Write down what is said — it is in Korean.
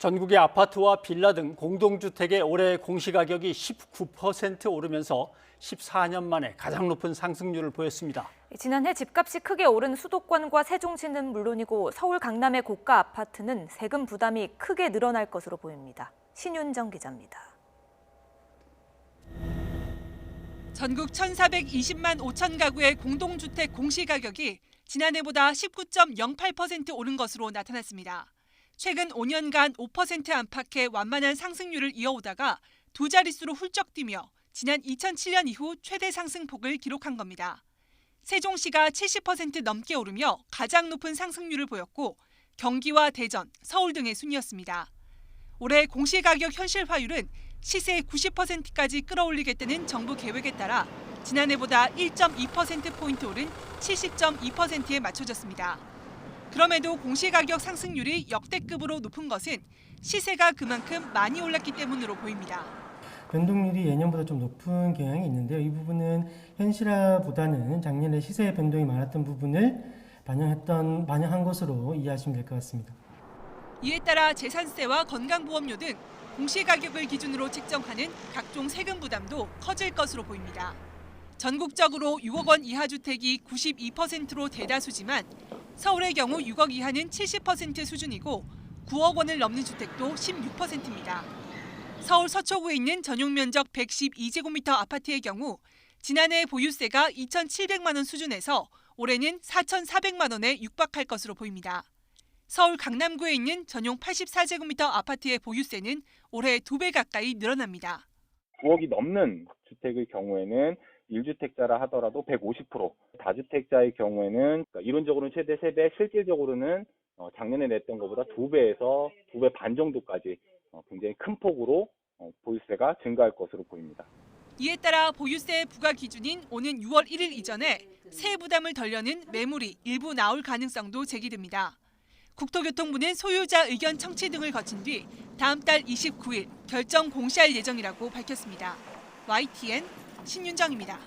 전국의 아파트와 빌라 등 공동주택의 올해 공시가격이 19% 오르면서 14년 만에 가장 높은 상승률을 보였습니다. 지난해 집값이 크게 오른 수도권과 세종시는 물론이고 서울 강남의 고가 아파트는 세금 부담이 크게 늘어날 것으로 보입니다. 신윤정 기자입니다. 전국 1,420만 5천 가구의 공동주택 공시가격이 지난해보다 19.08% 오른 것으로 나타났습니다. 최근 5년간 5% 안팎의 완만한 상승률을 이어오다가 두 자릿수로 훌쩍 뛰며 지난 2007년 이후 최대 상승폭을 기록한 겁니다. 세종시가 70% 넘게 오르며 가장 높은 상승률을 보였고 경기와 대전, 서울 등의 순이었습니다. 올해 공시가격 현실화율은 시세의 90%까지 끌어올리겠다는 정부 계획에 따라 지난해보다 1.2%포인트 오른 70.2%에 맞춰졌습니다. 그럼에도 공시가격 상승률이 역대급으로 높은 것은 시세가 그만큼 많이 올랐기 때문으로 보입니다. 변동률이 예년보다 좀 높은 경향이 있는데요. 이 부분은 현실화보다는 작년에 시세 변동이 많았던 부분을 반영한 것으로 이해하시면 될 것 같습니다. 이에 따라 재산세와 건강보험료 등 공시가격을 기준으로 책정하는 각종 세금 부담도 커질 것으로 보입니다. 전국적으로 6억 원 이하 주택이 92%로 대다수지만 서울의 경우 6억 이하는 70% 수준이고 9억 원을 넘는 주택도 16%입니다. 서울 서초구에 있는 전용 면적 112제곱미터 아파트의 경우 지난해 보유세가 2,700만 원 수준에서 올해는 4,400만 원에 육박할 것으로 보입니다. 서울 강남구에 있는 전용 84제곱미터 아파트의 보유세는 올해 2배 가까이 늘어납니다. 9억이 넘는 주택의 경우에는 1주택자라 하더라도 150%, 다주택자의 경우에는 이론적으로는 최대 3배, 실질적으로는 작년에 냈던 것보다 2배에서 2배 반 정도까지 굉장히 큰 폭으로 보유세가 증가할 것으로 보입니다. 이에 따라 보유세 부과 기준인 오는 6월 1일 이전에 세액 부담을 덜려는 매물이 일부 나올 가능성도 제기됩니다. 국토교통부는 소유자 의견 청취 등을 거친 뒤 다음 달 29일 결정 공시할 예정이라고 밝혔습니다. YTN 신윤정입니다.